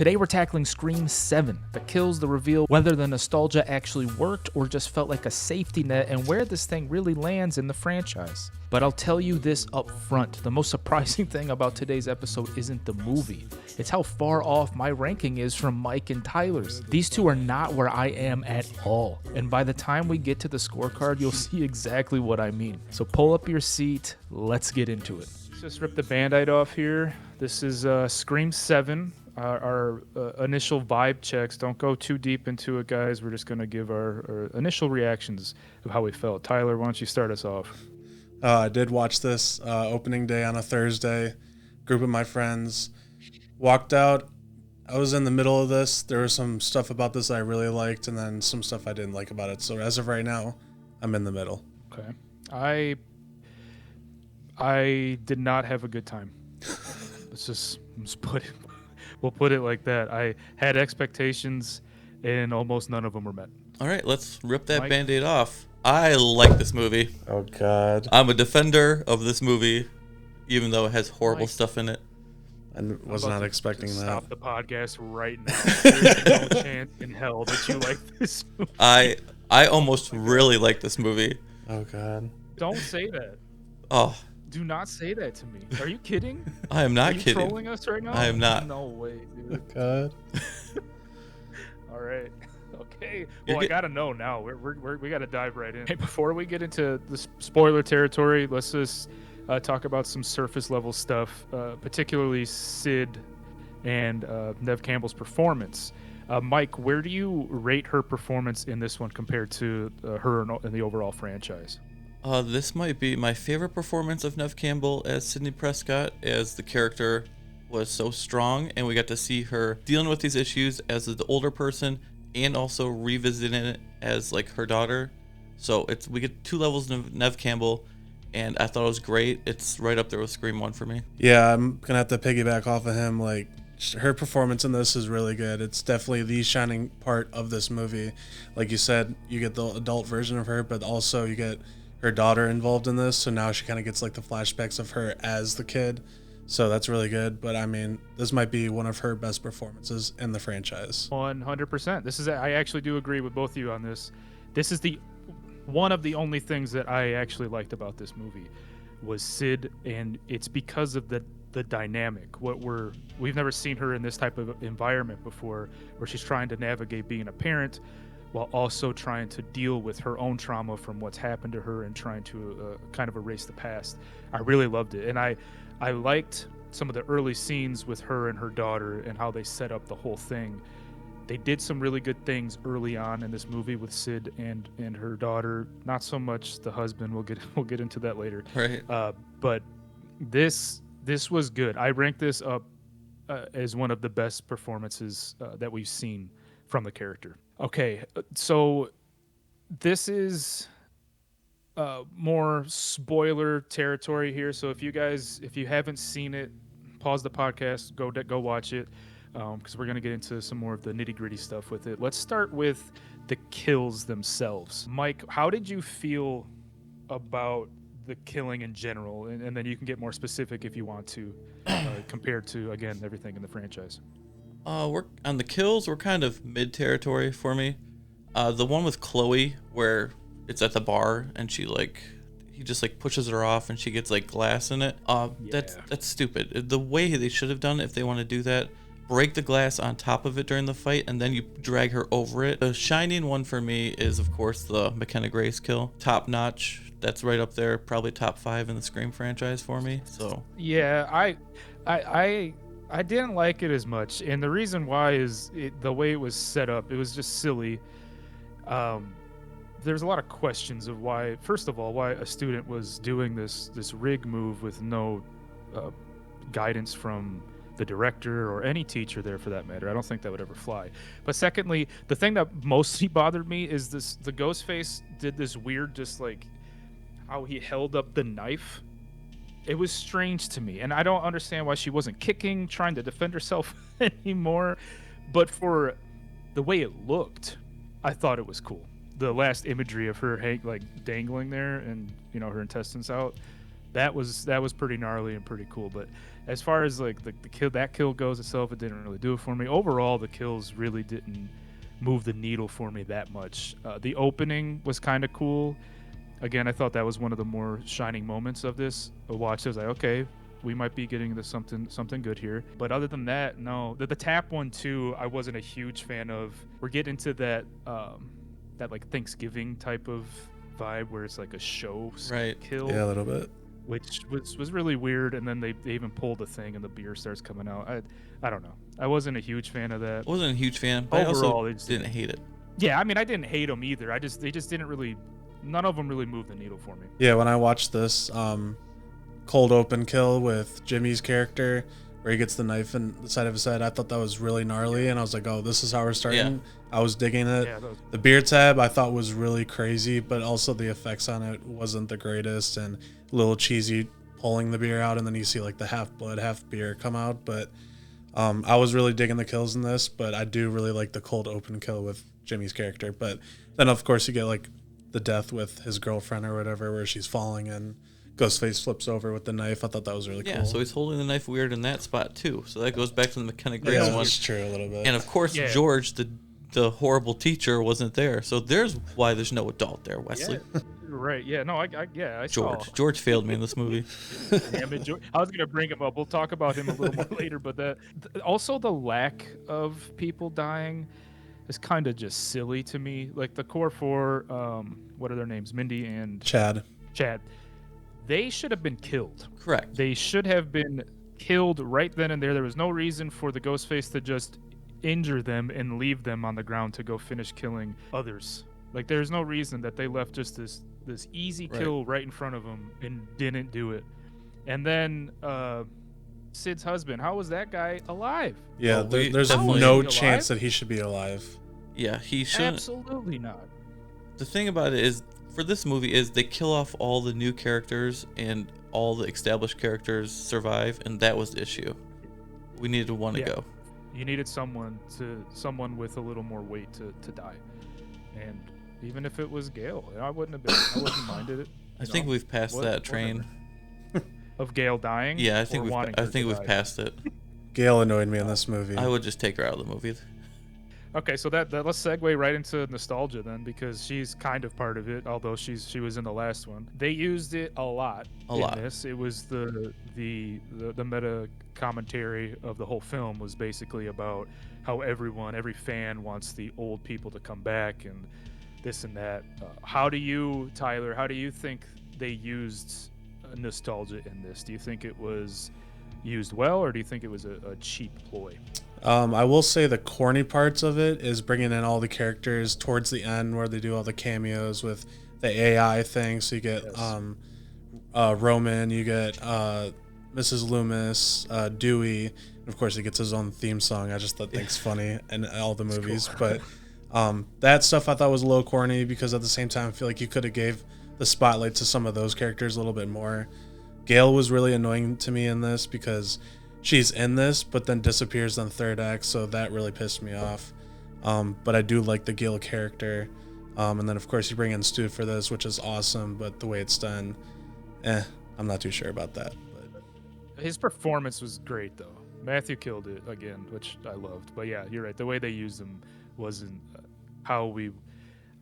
Today we're tackling Scream 7, the kills, the reveal, whether the nostalgia actually worked or just felt like a safety net, and where this thing really lands in the franchise. But I'll tell you this up front, the most surprising thing about today's episode isn't the movie. It's how far off my ranking is from Mike and Tyler's. These two are not where I am at all. And by the time we get to the scorecard, you'll see exactly what I mean. So pull up your seat, let's get into it. Let's just rip the Band-Aid off here. This is Scream 7. Our initial vibe checks. Don't go too deep into it, guys. We're just going to give our initial reactions of how we felt. Tyler, why don't you start us off? I did watch this opening day on a Thursday. Group of my friends. Walked out. I was in the middle of this. There was some stuff about this I really liked, and then some stuff I didn't like about it. So as of right now, I'm in the middle. Okay. I did not have a good time. Let's put it. We'll put it like that. I had expectations, and almost none of them were met. All right, let's rip that Mike? Band-Aid off. I like this movie. Oh, God. I'm a defender of this movie, even though it has horrible Mike? stuff in it. I was not expecting that. Stop the podcast right now. There's no chance in hell that you like this movie. I almost really like this movie. Oh, God. Don't say that. Oh, Do not say that to me. Are you kidding? I am not Are you kidding. trolling us right now? I am not. No way, Oh, dude. God. All right. Okay. Well, I gotta know now. We gotta dive right in. Hey, before we get into the spoiler territory, let's just talk about some surface level stuff, particularly Sid and Neve Campbell's performance. Mike, where do you rate her performance in this one compared to her in the overall franchise? This might be my favorite performance of Neve Campbell as Sidney Prescott, as the character was so strong, and we got to see her dealing with these issues as the older person, and also revisiting it as like her daughter. So we get two levels of Neve Campbell, and I thought it was great. It's right up there with Scream 1 for me. Yeah, I'm going to have to piggyback off of him. Like, her performance in this is really good. It's definitely the shining part of this movie. Like you said, you get the adult version of her, but also you get her daughter involved in this, so now she kind of gets like the flashbacks of her as the kid, so that's really good. But I mean, this might be one of her best performances in the franchise. 100%. I actually do agree with both of you on this. This is one of the only things that I actually liked about this movie was Sid, and it's because of the dynamic. We've never seen her in this type of environment before, where she's trying to navigate being a parent while also trying to deal with her own trauma from what's happened to her and trying to kind of erase the past. I really loved it. And I liked some of the early scenes with her and her daughter and how they set up the whole thing. They did some really good things early on in this movie with Sid and her daughter. Not so much the husband. We'll get into that later. Right. But this was good. I rank this up as one of the best performances that we've seen from the character. Okay, so this is more spoiler territory here. So if you haven't seen it, pause the podcast, go watch it, because we're gonna get into some more of the nitty gritty stuff with it. Let's start with the kills themselves. Mike, how did you feel about the killing in general, and then you can get more specific if you want to, compared to again everything in the franchise? We're on the kills. We're kind of mid territory for me. The one with Chloe, where it's at the bar and he just like pushes her off and she gets like glass in it. That's stupid. The way they should have done it, if they want to do that, break the glass on top of it during the fight and then you drag her over it. The shining one for me is of course the McKenna Grace kill. Top notch. That's right up there, probably top 5 in the Scream franchise for me. So yeah, I didn't like it as much, and the reason why is the way it was set up. It was just silly. There's a lot of questions of why, first of all, why a student was doing this rig move with no guidance from the director or any teacher there for that matter. I don't think that would ever fly. But secondly, the thing that mostly bothered me is the Ghostface did this weird, just like how he held up the knife. It was strange to me, and I don't understand why she wasn't kicking, trying to defend herself anymore. But for the way it looked, I thought it was cool. The last imagery of her dangling there and her intestines out, that was pretty gnarly and pretty cool. But as far as like the kill that kill goes itself, it didn't really do it for me. Overall, the kills really didn't move the needle for me that much. The opening was kind of cool. Again, I thought that was one of the more shining moments of this. I watched it, I was like, okay, we might be getting to something good here. But other than that, no. The tap one too, I wasn't a huge fan of. We're getting into that that like Thanksgiving type of vibe where it's like a show kill. Yeah, a little bit. Which was really weird, and then they even pulled the thing and the beer starts coming out. I don't know. I wasn't a huge fan of that. I wasn't a huge fan, but Overall, I also didn't hate it. Yeah, I mean, I didn't hate them either. They just didn't really. None of them really moved the needle for me. Yeah, when I watched this cold open kill with Jimmy's character, where he gets the knife in the side of his head, I thought that was really gnarly, and I was like, oh, this is how we're starting. Yeah. I was digging it. Yeah, the beer tab I thought was really crazy, but also the effects on it wasn't the greatest, and a little cheesy pulling the beer out, and then you see like the half blood, half beer come out. But I was really digging the kills in this, but I do really like the cold open kill with Jimmy's character. But then of course you get like the death with his girlfriend or whatever, where she's falling and Ghostface flips over with the knife. I thought that was really cool. Yeah, so he's holding the knife weird in that spot too. So that goes back to the McKenna Grace one. That's true a little bit. And of course, George, the horrible teacher, wasn't there. So there's why there's no adult there, Wesley. Yeah, right. Yeah. No. I saw. George failed me in this movie. Damn it, George. I was gonna bring him up. We'll talk about him a little more later. But also the lack of people dying is kind of just silly to me. Like the core four, what are their names? Mindy and Chad. They should have been killed. Correct. They should have been killed right then and there. There was no reason for the Ghostface to just injure them and leave them on the ground to go finish killing others. Like there's no reason that they left just this easy kill right in front of them and didn't do it. And then Sid's husband, how was that guy alive? Yeah, there's no chance that he should be alive. Yeah, he shouldn't. Absolutely not. The thing about it is, for this movie, is they kill off all the new characters and all the established characters survive, and that was the issue. We needed one to go. You needed someone with a little more weight to die, and even if it was Gale, I wouldn't minded it. I think we've passed that train. Of Gale dying? Yeah, I think we've passed it. Gale annoyed me in this movie. I would just take her out of the movie. Okay, so that let's segue right into nostalgia then, because she's kind of part of it, although she was in the last one. They used it a lot in this. It was the meta commentary of the whole film was basically about how every fan wants the old people to come back and this and that. Tyler, how do you think they used nostalgia in this? Do you think it was used well, or do you think it was a cheap ploy? I will say the corny parts of it is bringing in all the characters towards the end where they do all the cameos with the AI thing. So you get Roman, you get Mrs. Loomis, Dewey, and of course he gets his own theme song. I just thought that's funny in all the movies. Cool. But that stuff I thought was a little corny, because at the same time I feel like you could have gave the spotlight to some of those characters a little bit more. Gale was really annoying to me in this because she's in this but then disappears on the third act, so that really pissed me off. But I do like the Gale character. And then of course you bring in Stu for this, which is awesome, but the way it's done, I'm not too sure about that. But his performance was great though. Matthew killed it again, which I loved. But yeah, you're right. The way they used him wasn't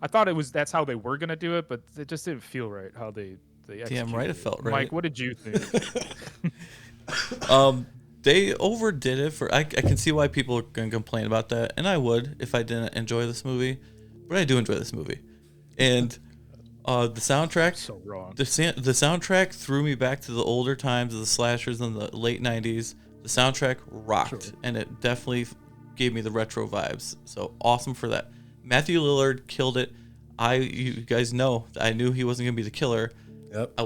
I thought that's how they were gonna do it, but it just didn't feel right how they executed. Damn right, it felt right. Mike, what did you think? They overdid it I can see why people are gonna complain about that, and I would if I didn't enjoy this movie, but I do enjoy this movie. And the soundtrack, so wrong. The soundtrack threw me back to the older times of the slashers in the late 90s. The soundtrack rocked, and it definitely gave me the retro vibes. So awesome for that. Matthew Lillard killed it. You guys know that I knew he wasn't gonna be the killer. Yep. I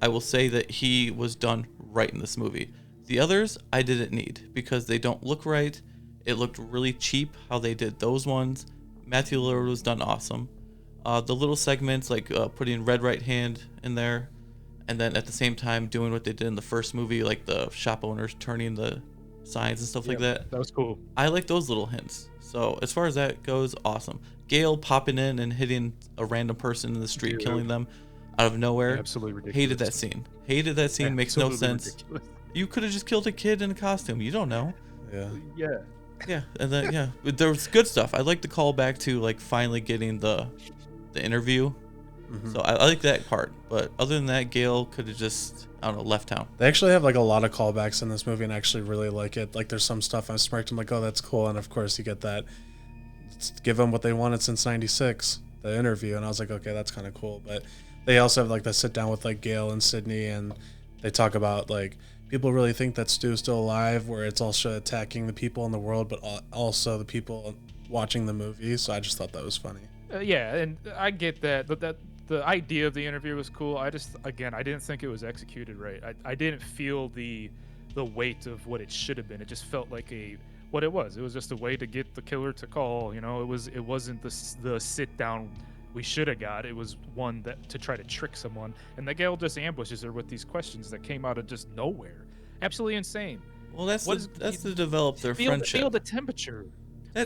will say that he was done right in this movie. The others I didn't need because they don't look right. It looked really cheap how they did those ones. Matthew Lillard was done awesome. The little segments like putting Red Right Hand in there, and then at the same time doing what they did in the first movie, like the shop owners turning the signs and stuff like that. That was cool. I like those little hints. So as far as that goes, awesome. Gale popping in and hitting a random person in the street, killing them out of nowhere. Absolutely ridiculous. Hated that scene. Makes no sense. Ridiculous. You could have just killed a kid in a costume. You don't know. Yeah. Yeah. Yeah, and then there was good stuff. I like the callback to like finally getting the interview. So I like that part. But other than that, Gale could have just, I don't know, left town. They actually have like a lot of callbacks in this movie, and I actually really like it. Like there's some stuff I smirked. I'm like, oh, that's cool. And of course you get that. Give them what they wanted since '96, the interview, and I was like, okay, that's kind of cool. But they also have like the sit down with like Gale and Sidney, and they talk about like people really think that Stu's still alive, where it's also attacking the people in the world, but also the people watching the movie. So I just thought that was funny. Yeah, and I get that, but the idea of the interview was cool. I just, again, I didn't think it was executed right. I didn't feel the weight of what it should have been. It just felt like what it was. It was just a way to get the killer to call. You know, it wasn't the sit down we should have got. It was one that to try to trick someone, and the Gale just ambushes her with these questions that came out of just nowhere. Absolutely insane. Well, that's to develop their friendship. Feel the temperature.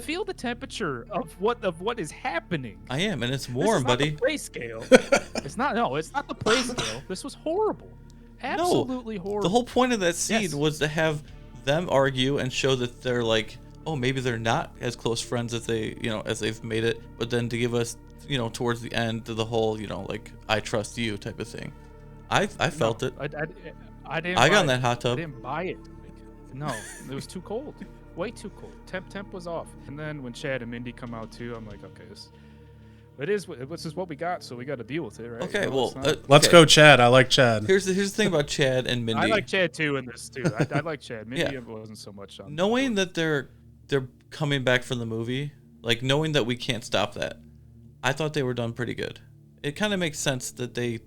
Feel the temperature of what is happening. I am, and it's warm, buddy. Not the play scale. It's not the play scale. This was horrible. Absolutely horrible. The whole point of that scene was to have them argue and show that they're like, oh, maybe they're not as close friends as they've made it, but then to give us, towards the end, the whole, like, I trust you type of thing. I felt it. I didn't. I got in that hot tub. I didn't buy it. No, it was too cold. Way too cold. Temp was off. And then when Chad and Mindy come out too, I'm like, okay, this is what we got, so we got to deal with it, right? Okay, well, let's go, Chad. I like Chad. Here's the thing about Chad and Mindy. I like Chad too in this too. I like Chad. Mindy wasn't so much on. Knowing that they're coming back from the movie, like knowing that we can't stop that, I thought they were done pretty good. It kind of makes sense that they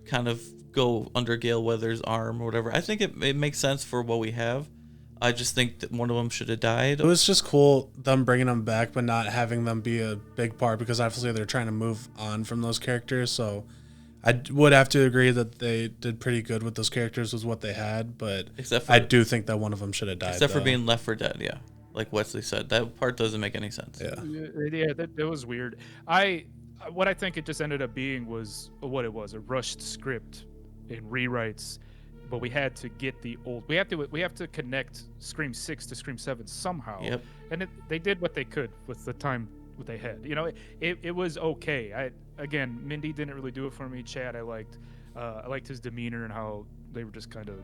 kind of go under Gale Weathers' arm or whatever. I think it makes sense for what we have. I just think that one of them should have died. It was just cool them bringing them back, but not having them be a big part, because obviously they're trying to move on from those characters. So I would have to agree that they did pretty good with those characters with what they had, but I do think that one of them should have died. Except for being left for dead, yeah. Like Wesley said, that part doesn't make any sense. Yeah, that was weird. What I think it just ended up being was what it was, a rushed script and rewrites. But we had to get the old. We have to connect Scream 6 to Scream 7 somehow. Yep. And they did what they could with the time what they had. It was okay. Again, Mindy didn't really do it for me. Chad, I liked his demeanor and how they were just kind of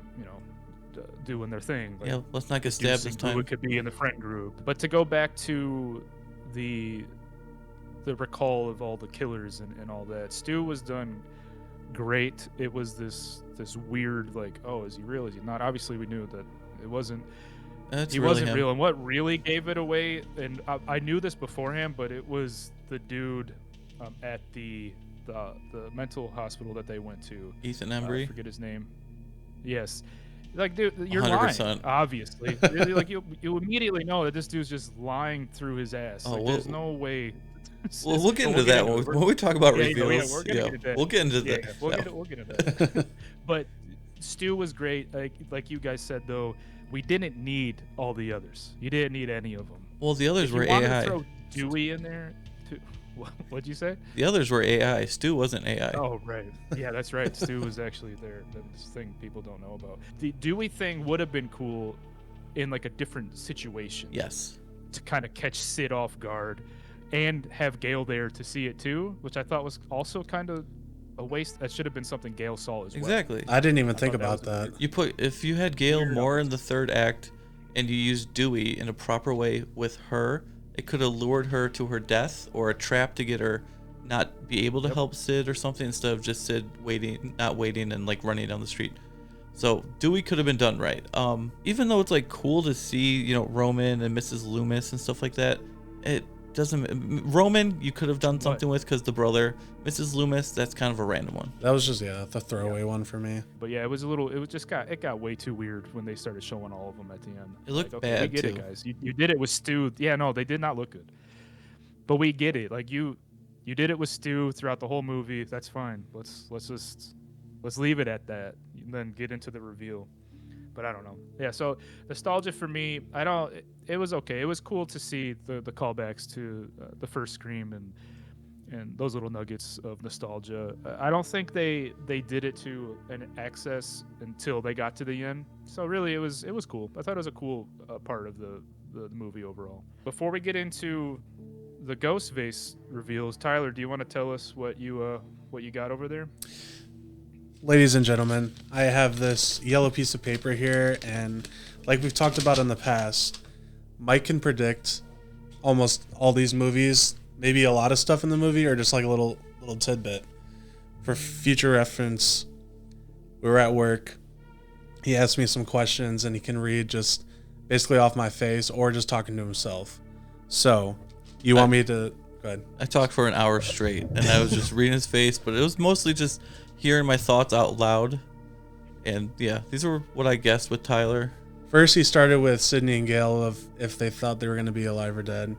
doing their thing. Like, yeah, let's not get stabbed this time. It could be in the friend group. But to go back to the recall of all the killers and all that, Stu was done great. It was this weird, like, oh, is he real, is he not? Obviously we knew that it wasn't. He wasn't real. And what really gave it away, and I knew this beforehand, but it was the dude at the mental hospital that they went to, Ethan Embry. I forget his name. Yes. Like, dude, you're 100%. lying, obviously. Really, like, you immediately know that this dude's just lying through his ass. Oh, like, there's no way. Well, we'll get into that when we talk about reveals. We'll get into that. We'll get into that. But Stu was great. Like you guys said, though, we didn't need all the others. You didn't need any of them. Well, the others were AI. You AI. To throw Dewey in there. What'd you say? The others were AI. Stu wasn't AI. Oh, right. Yeah, that's right. Stu was actually there. This thing people don't know about. The Dewey thing would have been cool in like a different situation. Yes. To kind of catch Sid off guard. And have Gale there to see it too, which I thought was also kind of a waste. That should have been something Gale saw as well. Exactly. I didn't even think about that. If you had Gale more in the third act, and you used Dewey in a proper way with her, it could have lured her to her death, or a trap to get her not be able to help Sid or something, instead of just Sid not waiting and like running down the street. So Dewey could have been done right. Even though it's like cool to see, Roman and Mrs. Loomis and stuff like that, it doesn't. Roman you could have done something with, because the brother. Mrs. Loomis, that's kind of a random one. That was just the throwaway one for me. But yeah, it got way too weird when they started showing all of them at the end. It looked like, bad we get too. It, guys. You did it with Stu. Yeah, no, they did not look good. But we get it. Like you did it with Stu throughout the whole movie. That's fine. Let's leave it at that, and then get into the reveal. But I don't know. Yeah, so nostalgia for me, it was okay. It was cool to see the callbacks to the first Scream, and those little nuggets of nostalgia. I don't think they did it to an excess until they got to the end. So really, it was cool. I thought it was a cool part of the movie overall. Before we get into the Ghostface reveals, Tyler, do you want to tell us what you got over there? Ladies and gentlemen, I have this yellow piece of paper here, and like we've talked about in the past, Mike can predict almost all these movies, maybe a lot of stuff in the movie, or just like a little tidbit. For future reference, we were at work. He asked me some questions, and he can read just basically off my face or just talking to himself. So, you want me to... Go ahead. I talked for an hour straight, and I was just reading his face, but it was mostly just hearing my thoughts out loud. And yeah, these were what I guessed with Tyler. First, he started with Sidney and Gail of if they thought they were going to be alive or dead.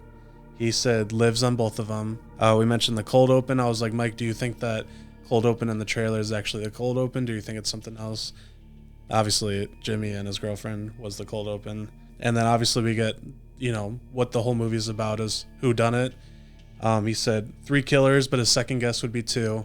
He said lives on both of them. We mentioned the cold open. I was like, Mike, do you think that cold open in the trailer is actually a cold open? Do you think it's something else? Obviously, Jimmy and his girlfriend was the cold open. And then obviously we get, what the whole movie is about is who done it. He said 3 killers, but his second guess would be 2.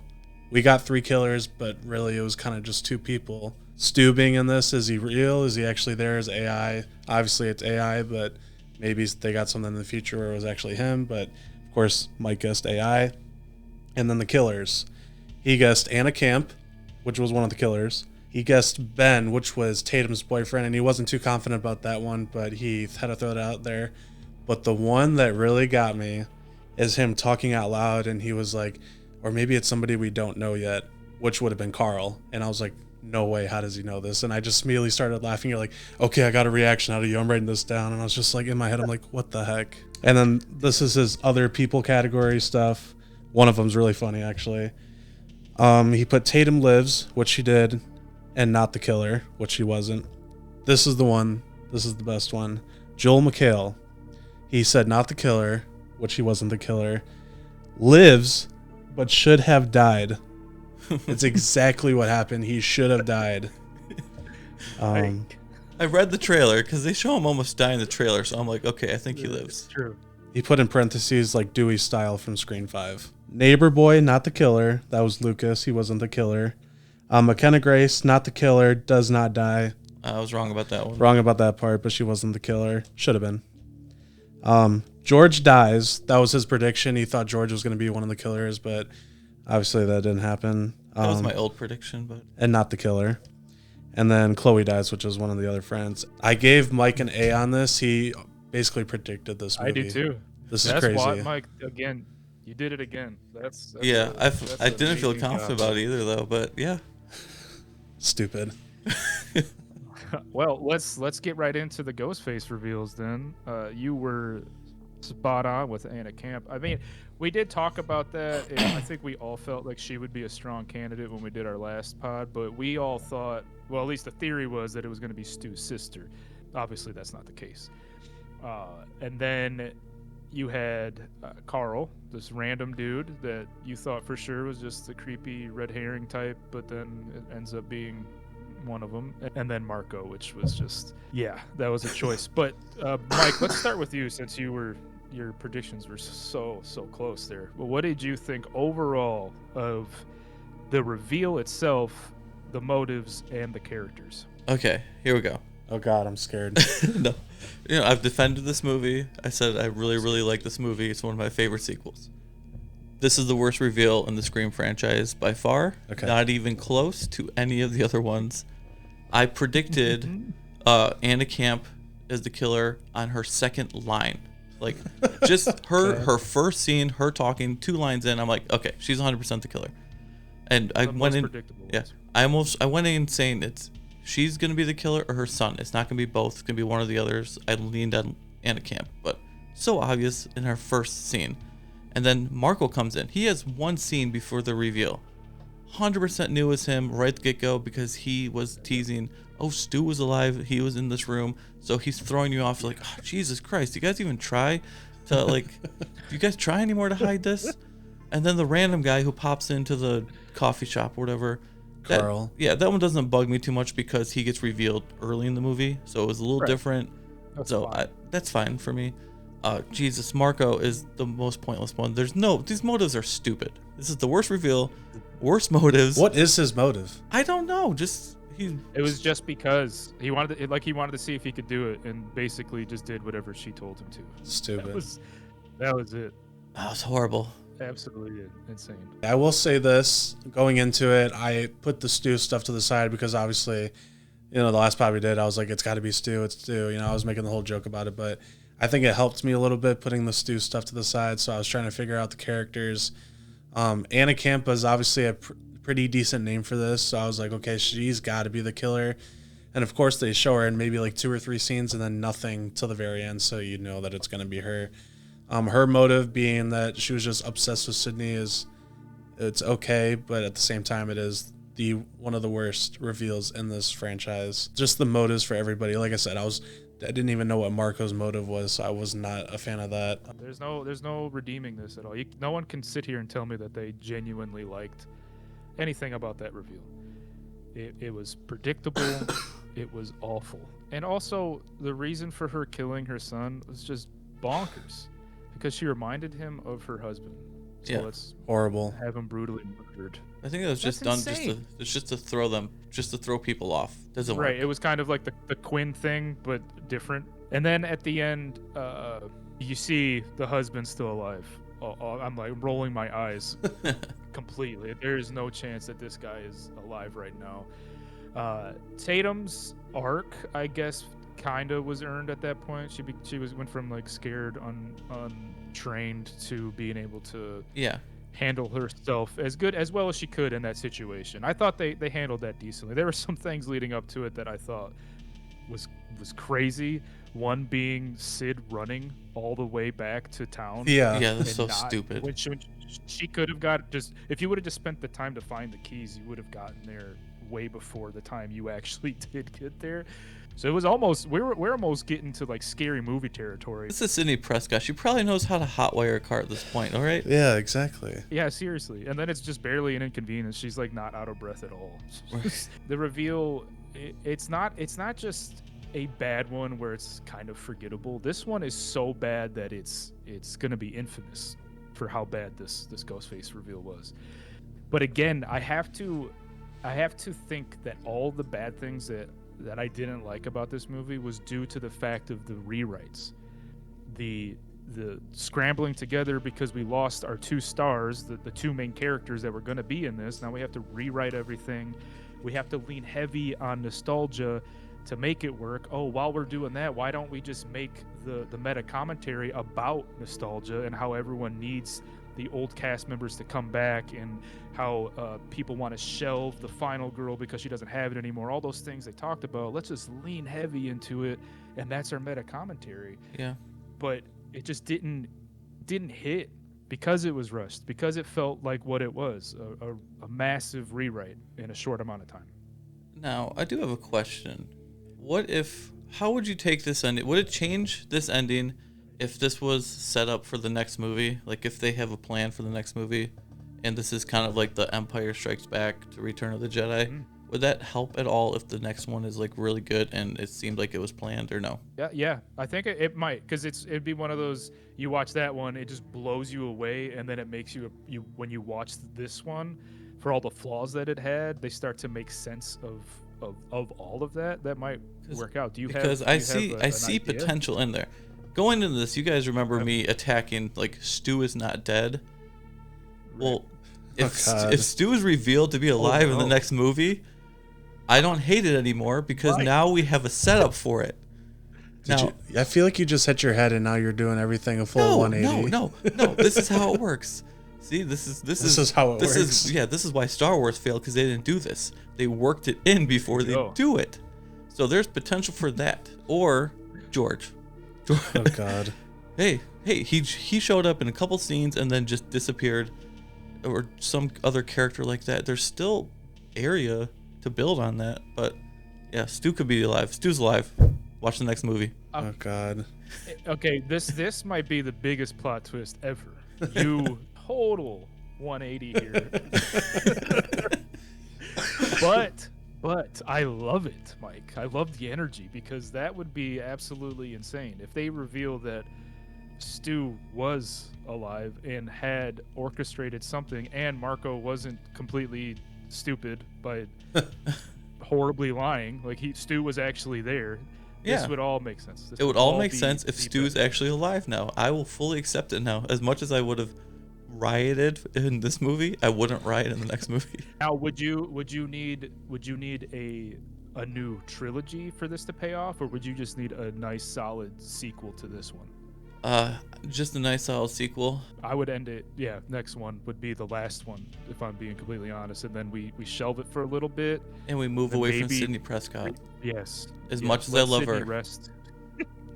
We got 3 killers, but really it was kind of just 2 people. Stu being in this, is he real? Is he actually there as AI? Obviously it's AI, but maybe they got something in the future where it was actually him. But of course, Mike guessed AI. And then the killers. He guessed Anna Camp, which was one of the killers. He guessed Ben, which was Tatum's boyfriend, and he wasn't too confident about that one, but he had to throw it out there. But the one that really got me is him talking out loud, and he was like, or maybe it's somebody we don't know yet, which would have been Carl. And I was like, no way, how does he know this? And I just immediately started laughing. You're like, okay, I got a reaction out of you. I'm writing this down. And I was just like, in my head, I'm like, what the heck? And then this is his other people category stuff. One of them's really funny, actually. He put Tatum lives, which she did, and not the killer, which she wasn't. This is the one. This is the best one. Joel McHale. He said not the killer, which he wasn't the killer. Lives, but should have died. It's exactly what happened. He should have died. I read the trailer because they show him almost die in the trailer, so I'm like, okay, I think he lives. True. He put in parentheses like Dewey style from Screen 5. Neighbor boy, not the killer. That was Lucas. He wasn't the killer. McKenna Grace, not the killer. Does not die. I was wrong about that one. Wrong about that part, but she wasn't the killer. Should have been. George dies. That was his prediction. He thought George was going to be one of the killers, but obviously that didn't happen. That was my old prediction, but... And not the killer. And then Chloe dies, which was one of the other friends. I gave Mike an A on this. He basically predicted this movie. I do too. This is crazy. That's why, Mike, again, you did it again. That's yeah, that's I didn't feel amazing confident job. about it either, though, but yeah. Stupid. Well, let's get right into the Ghostface reveals then. You were spot on with Anna Camp. I mean, we did talk about that, and I think we all felt like she would be a strong candidate when we did our last pod, but we all thought, well, at least the theory was that it was going to be Stu's sister. Obviously, that's not the case. And then you had Carl, this random dude that you thought for sure was just the creepy red herring type, but then it ends up being one of them. And then Marco, which was just, yeah, that was a choice. But Mike, let's start with you since your predictions were so close there. Well, what did you think overall of the reveal itself, the motives, and the characters? Okay, here we go. Oh God, I'm scared. No. I've defended this movie. I said I really, really like this movie. It's one of my favorite sequels. This is the worst reveal in the Scream franchise by far. Okay. Not even close to any of the other ones. I predicted Anna Camp as the killer on her second line. Like, just her first scene, her talking, 2 lines in, I'm like, okay, she's 100% the killer. And I went in. Predictable Yeah, I went in saying she's gonna be the killer or her son. It's not gonna be both. It's gonna be one of the others. I leaned on Anna Camp, but so obvious in her first scene. And then Marco comes in. He has one scene before the reveal. 100% knew it was him right at the get-go because he was teasing, oh, Stu was alive. He was in this room. So he's throwing you off like, oh, Jesus Christ. Do you guys even try to, like, do you guys try anymore to hide this? And then the random guy who pops into the coffee shop or whatever. Carl. That one doesn't bug me too much because he gets revealed early in the movie. So it was a little different. That's so fine. that's fine for me. Jesus, Marco is the most pointless one. These motives are stupid. This is the worst reveal, worst motives. What is his motive? I don't know. It was just because he wanted to see if he could do it, and basically just did whatever she told him to. Stupid. That was it. That was horrible. Absolutely insane. I will say this, going into it, I put the stew stuff to the side because obviously, the last pod we did, I was like, it's got to be stew, it's stew. I was making the whole joke about it, but I think it helped me a little bit putting the stew stuff to the side. So I was trying to figure out the characters. Anna Campa is obviously a pretty decent name for this. So I was like, okay, she's got to be the killer. And of course they show her in maybe like 2 or 3 scenes and then nothing till the very end. So you know that it's going to be her. Her motive being that she was just obsessed with Sidney it's okay, but at the same time it is one of the worst reveals in this franchise. Just the motives for everybody. Like I said, I didn't even know what Marco's motive was, so I was not a fan of that. There's no redeeming this at all. No one can sit here and tell me that they genuinely liked anything about that reveal. It was predictable. It was awful. And also, the reason for her killing her son was just bonkers. Because she reminded him of her husband. So let's horrible. Have him brutally murdered. I think it was just done just to throw people off. Doesn't work. Right. It was kind of like the Quinn thing, but different. And then at the end, you see the husband's still alive. I'm like rolling my eyes completely. There is no chance that this guy is alive right now. Tatum's arc, I guess, kind of was earned at that point. She went from like scared, untrained to being able to handle herself as well as she could in that situation. I thought they handled that decently. There were some things leading up to it that I thought was crazy. One being Sid running all the way back to town. Yeah, that's so stupid. When she could have got if you would have just spent the time to find the keys, you would have gotten there way before the time you actually did get there. So it was almost we're almost getting to like scary movie territory. This is Sidney Prescott. She probably knows how to hotwire a car at this point, all right? Yeah, exactly. Yeah, seriously. And then it's just barely an inconvenience. She's like not out of breath at all. The reveal, it's not just a bad one where it's kind of forgettable. This one is so bad that it's gonna be infamous for how bad this Ghostface reveal was. But again, I have to think that all the bad things that I didn't like about this movie was due to the fact of the rewrites, the scrambling together because we lost our 2 stars, the 2 main characters that were going to be in this. Now we have to rewrite everything. We have to lean heavy on nostalgia to make it work. Oh, while we're doing that, why don't we just make the meta commentary about nostalgia and how everyone needs the old cast members to come back and how people want to shelve the final girl because she doesn't have it anymore. All those things they talked about. Let's just lean heavy into it, and that's our meta commentary. Yeah. But it just didn't hit because it was rushed, because it felt like what it was, a massive rewrite in a short amount of time. Now, I do have a question. How would you take this ending? Would it change this ending if this was set up for the next movie? Like if they have a plan for the next movie and this is kind of like the Empire Strikes Back to Return of the Jedi, would that help at all if the next one is like really good and it seemed like it was planned, or no? Yeah, I think it might, because it'd be one of those, you watch that one, it just blows you away, and then it makes you when you watch this one, for all the flaws that it had, they start to make sense of all of that. That might work out. I see potential in there. Going into this, you guys remember me attacking like Stu is not dead. Well, if Stu is revealed to be alive in the next movie, I don't hate it anymore because now we have a setup for it. I feel like you just hit your head and now you're doing everything a full 180. No. This is how it works. See, this is how it works. This is why Star Wars failed, because they didn't do this. They worked it in before they do it. So there's potential for that. Or George. Oh God. Hey, he showed up in a couple scenes and then just disappeared, or some other character like that. There's still area to build on that, but yeah, Stu could be alive. Stu's alive. Watch the next movie. Oh God. Okay, this might be the biggest plot twist ever. You total 180 here. But I love it, Mike. I love the energy, because that would be absolutely insane if they reveal that Stu was alive and had orchestrated something, and Marco wasn't completely stupid by horribly lying. Like Stu was actually there. Yeah. This would all make sense. It would all make sense if Stu's actually alive now. I will fully accept it now. As much as I would have rioted in this movie, I wouldn't riot in the next movie. Now, would you need a new trilogy for this to pay off, or would you just need a nice solid sequel to this one? Just a nice solid sequel. I would end it. Yeah, next one would be the last one, if I'm being completely honest, and then we shelve it for a little bit, and we move away from Sidney Prescott. Yes. As much as I love Sidney her. Rest.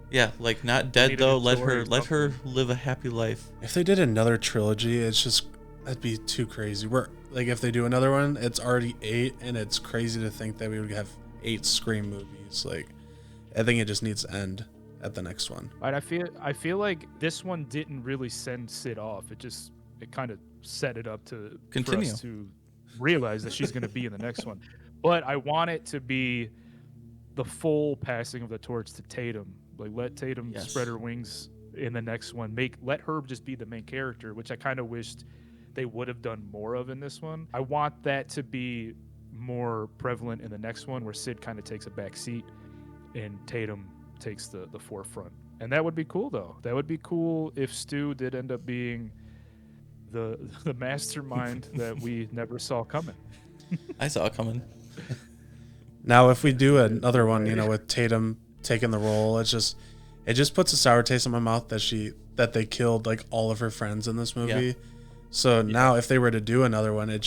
Yeah, like not dead though. Let her live a happy life. If they did another trilogy, that'd be too crazy. Like if they do another one, it's already 8, and it's crazy to think that we would have 8 Scream movies. Like, I think it just needs to end at the next one. Right, I feel like this one didn't really send Sid off. It kind of set it up to continue for us to realize that she's going to be in the next one. But I want it to be the full passing of the torch to Tatum. Like, let Tatum spread her wings in the next one. Let her just be the main character, which I kind of wished they would have done more of in this one. I want that to be more prevalent in the next one, where Sid kind of takes a back seat and Tatum takes the forefront. And that would be cool, though. That would be cool if Stu did end up being the mastermind that we never saw coming. I saw it coming. Now, if we do another one, with Tatum taking the role, it just puts a sour taste in my mouth that they killed like all of her friends in this movie. Yeah. So now, if they were to do another one, are you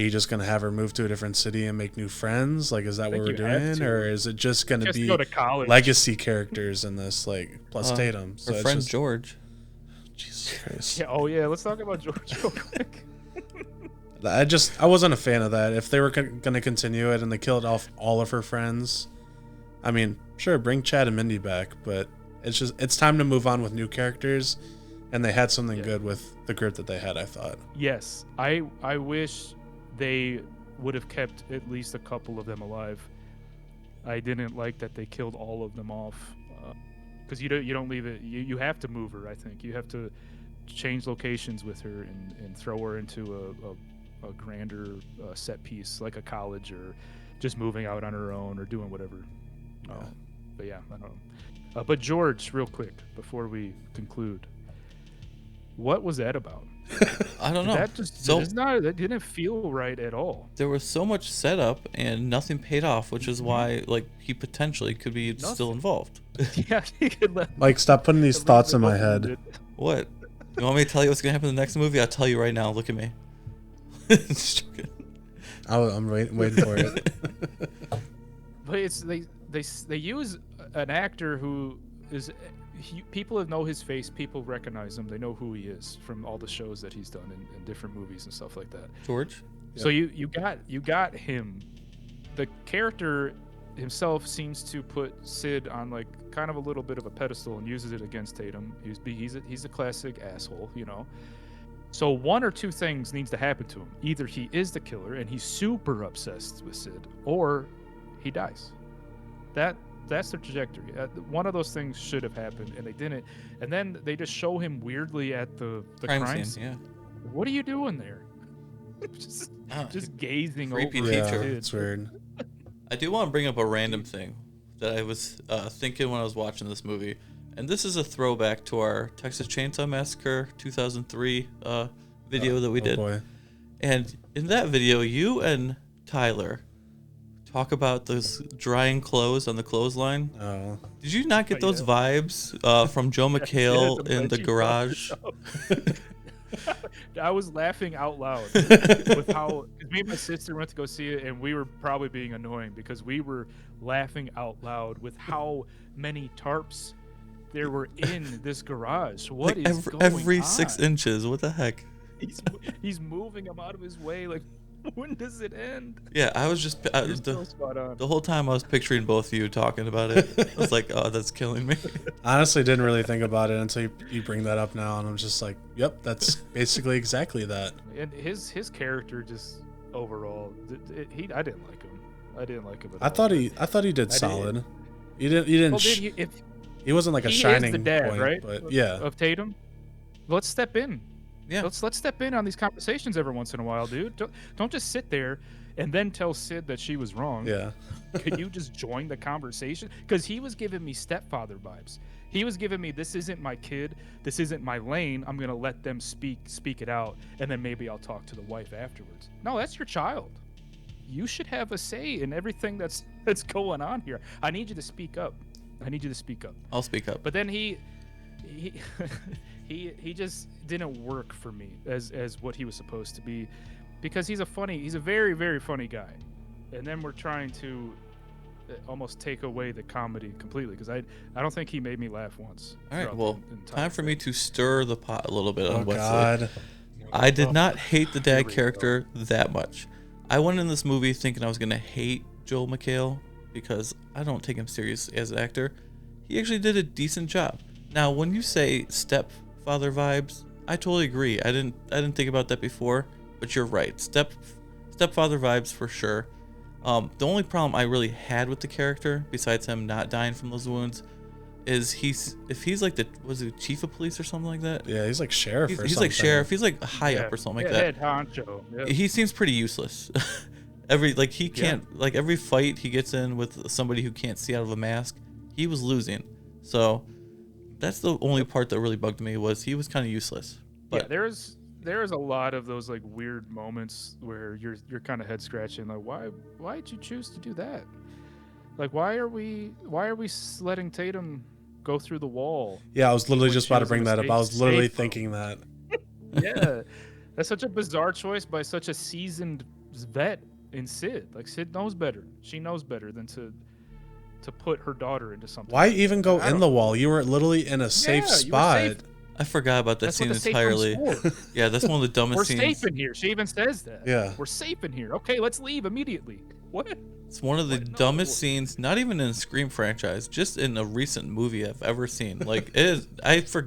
just gonna have her move to a different city and make new friends? Like, is that what we're doing, or is it just gonna be go to college. Legacy characters in this, like plus Tatum? So her friend George. Jesus Christ. Yeah. Oh yeah. Let's talk about George real quick. I wasn't a fan of that. If they were gonna continue it and they killed off all of her friends, I mean, sure, bring Chad and Mindy back, but it's time to move on with new characters, and they had something good with the group that they had, I thought. Yes, I wish they would have kept at least a couple of them alive. I didn't like that they killed all of them off, because you don't leave it. You have to move her. I think you have to change locations with her and throw her into a grander set piece, like a college, or just moving out on her own, or doing whatever. But yeah, I don't know. But George, real quick before we conclude, what was that about? I don't know. That didn't feel right at all. There was so much setup and nothing paid off, which is why he potentially could be still involved. Yeah, he could let. Mike, stop putting these thoughts in my head. What? You want me to tell you what's gonna happen in the next movie? I'll tell you right now. Look at me. Just joking. I'm waiting for it. But they use an actor who is. People know his face. People recognize him. They know who he is from all the shows that he's done in different movies and stuff like that. George. So you got him. The character himself seems to put Sid on like kind of a little bit of a pedestal and uses it against Tatum. He's a classic asshole, So one or two things needs to happen to him. Either he is the killer and he's super obsessed with Sid, or he dies. That's the trajectory. One of those things should have happened, and they didn't. And then they just show him weirdly at the crime scene. Yeah. What are you doing there? just gazing over. Creepy Yeah, teacher. it's weird. I do want to bring up a random thing that I was thinking when I was watching this movie, and this is a throwback to our Texas Chainsaw Massacre 2003 video that we did. Boy. And in that video, you and Tyler talk about those drying clothes on the clothesline. Oh. Did you not get those vibes from Joe McHale in the garage? I was laughing out loud with how, cause me and my sister went to go see it, and we were probably being annoying because we were laughing out loud with how many tarps there were in this garage. What like is going every on? 6 inches? What the heck? He's moving them out of his way. Like, when does it end? Yeah, I was just So spot on. the whole time I was picturing both of you talking about it. I was like, oh, that's killing me. Honestly, didn't really think about it until you bring that up now, and I'm just like, yep, that's basically exactly that. And his character just overall, I didn't like him. I didn't like him at all. I thought he did solid. You didn't. Well, He wasn't like a he shining is the dad, point, right? but yeah. Of Tatum. Let's step in. Yeah. Let's step in on these conversations every once in a while, dude. Don't just sit there and then tell Sid that she was wrong. Yeah. Could you just join the conversation? Because he was giving me stepfather vibes. He was giving me, this isn't my kid, this isn't my lane. I'm gonna let them speak it out, and then maybe I'll talk to the wife afterwards. No, that's your child. You should have a say in everything that's going on here. I need you to speak up. I need you to speak up. I'll speak up. But then he just didn't work for me as what he was supposed to be, because he's a very, very funny guy. And then we're trying to almost take away the comedy completely, because I don't think he made me laugh once. All right, well, time for me to stir the pot a little bit on Oh Wesley. God. I did not hate the Here dad we character that much. I went in this movie thinking I was going to hate Joel McHale because I don't take him serious as an actor. He actually did a decent job. Now, when you say stepfather vibes, I totally agree. I didn't think about that before, but you're right. Stepfather vibes for sure. The only problem I really had with the character, besides him not dying from those wounds, is if he's like was he chief of police or something like that? Yeah, he's like sheriff or something. He's like sheriff. He's like high up or something like that. Head honcho. Yep. He seems pretty useless. He can't like every fight he gets in with somebody who can't see out of a mask, he was losing. So that's the only part that really bugged me, was he was kind of useless. But yeah, there's a lot of those like weird moments where you're kind of head scratching, like why did you choose to do that? Like why are we letting Tatum go through the wall? Yeah, I was literally when just she about to was bring in that a up. I was literally safe room? thinking that. Yeah, that's such a bizarre choice by such a seasoned vet in Sid. Like Sid knows better. She knows better than to put her daughter into something. Why like even that. go I in don't the know. wall? You were literally in a safe you were spot. safe. I forgot about that That's what scene the safe room's entirely. for. Yeah, that's one of the dumbest We're scenes. safe in here. She even says that. Yeah. We're safe in here. Okay, let's leave immediately. What? It's one of the What? No. dumbest scenes, not even in a Scream franchise, just in a recent movie I've ever seen. Like it is,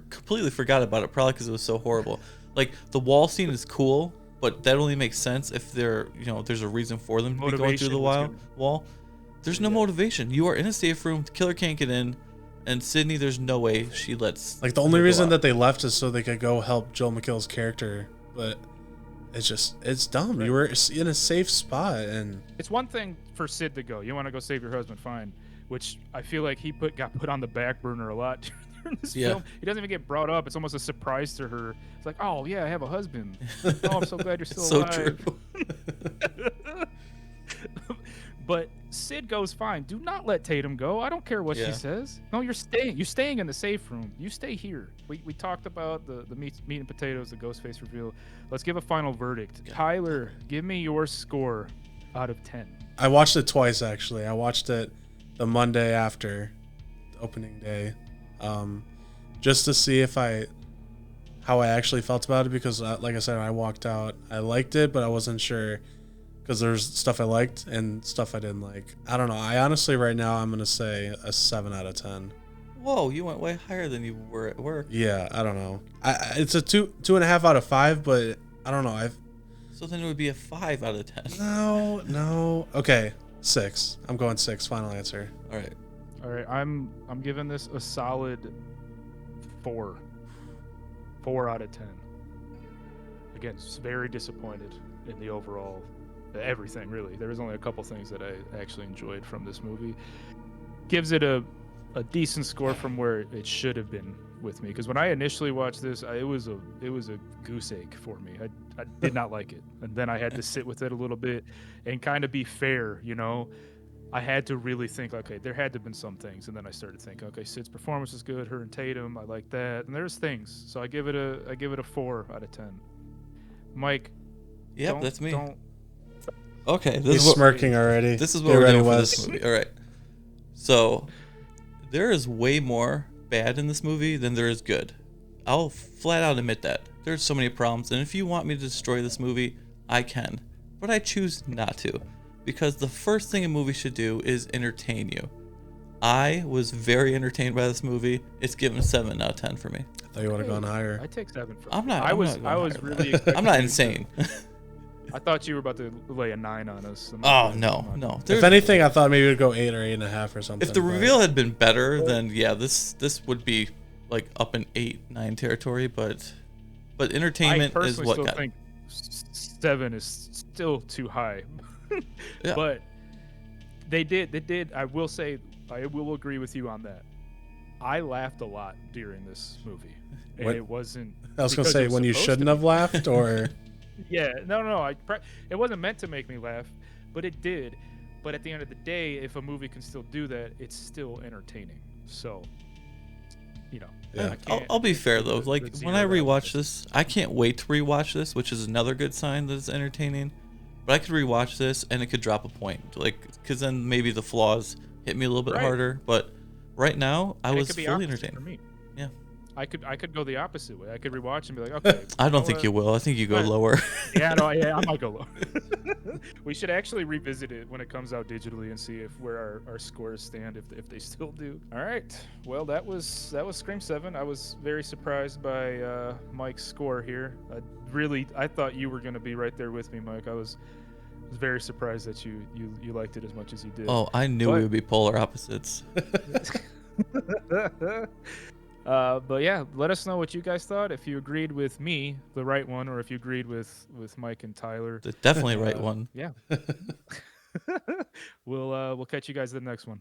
completely forgot about it, probably because it was so horrible. Like the wall scene is cool, but that only makes sense if there's a reason for them to be going through the wall. There's no motivation. You are in a safe room. The killer can't get in, and Sidney, there's no way she lets. Like the only her go reason out. that they left is so they could go help Joel McHale's character, but it's dumb. Right. You were in a safe spot, and It's one thing for Sid to go. You want to go save your husband, fine. Which I feel like he got put on the back burner a lot during this Yeah. film. He doesn't even get brought up. It's almost a surprise to her. It's like, oh yeah, I have a husband. Oh, I'm so glad you're still So alive. true. But Sid goes fine. Do not let Tatum go. I don't care what Yeah. she says. No, you're staying. You're staying in the safe room. You stay here. We talked about the meat and potatoes, the ghost face reveal. Let's give a final verdict. Tyler, give me your score out of 10. I watched it twice actually. I watched it the Monday after opening day, just to see how I actually felt about it, because like I said, I walked out. I liked it, but I wasn't sure, because there's stuff I liked and stuff I didn't like. I don't know. I honestly right now I'm gonna say a 7 out of 10. Whoa, you went way higher than you were at work. Yeah, I don't know. It's a 2.5 out of 5, but I don't know. So then it would be a 5 out of 10. No. Okay, 6. I'm going 6. Final answer. All right. All right, I'm giving this a solid 4. 4 out of 10. Again, very disappointed in the overall everything, really. There was only a couple things that I actually enjoyed from this movie. Gives it a decent score from where it should have been with me, because when I initially watched this, it was a goose egg for me. I did not like it, and then I had to sit with it a little bit and kind of be fair, I had to really think, okay, there had to have been some things, and then I started thinking, okay, Sid's performance is good, her and Tatum, I like that, and there's things, so I give it a 4 out of 10. Mike, Yep, that's me. Don't Okay, He's smirking already. This is Get what we're ready, doing for Wes. this movie. All right. So there is way more bad in this movie than there is good. I'll flat out admit that. There's so many problems, and if you want me to destroy this movie, I can. But I choose not to, because the first thing a movie should do is entertain you. I was very entertained by this movie. It's given a 7 out of 10 for me. I thought you would have gone higher. I take 7 from I'm not. I I'm was not going I was higher, really man. I'm not expecting insane. I thought you were about to lay a 9 on us. Oh no. If anything, I thought maybe it would go 8 or 8.5 or something. If the but- reveal had been better, then yeah, this would be like up in 8-9 territory. But I entertainment is personally what still got. think 7 is still too high. Yeah. But they did. I will say, I will agree with you on that. I laughed a lot during this movie, and What- it wasn't. I was gonna because it say was when you supposed shouldn't to have laughed, or Yeah, no. It wasn't meant to make me laugh, but it did. But at the end of the day, if a movie can still do that, it's still entertaining. So, you know, Yeah. I'll be fair though. the Like when zero I out of rewatch this, I can't wait to rewatch this, which is another good sign that it's entertaining. But I could rewatch this and it could drop a point, like because then maybe the flaws hit me a little bit Right. harder. But right now, I And it was could be fully opposite entertained. for me. Yeah. I could go the opposite way. I could rewatch and be like, okay. I don't think you will. I think you go Right. lower. Yeah, no, yeah, I might go low. We should actually revisit it when it comes out digitally and see where our scores stand, if they still do. All right. Well, that was Scream 7. I was very surprised by Mike's score here. I thought you were gonna be right there with me, Mike. I was very surprised that you liked it as much as you did. Oh, I knew But- we would be polar opposites. But yeah, let us know what you guys thought. If you agreed with me, the right one, or if you agreed with Mike and Tyler. The definitely right one. Yeah. We'll catch you guys in the next one.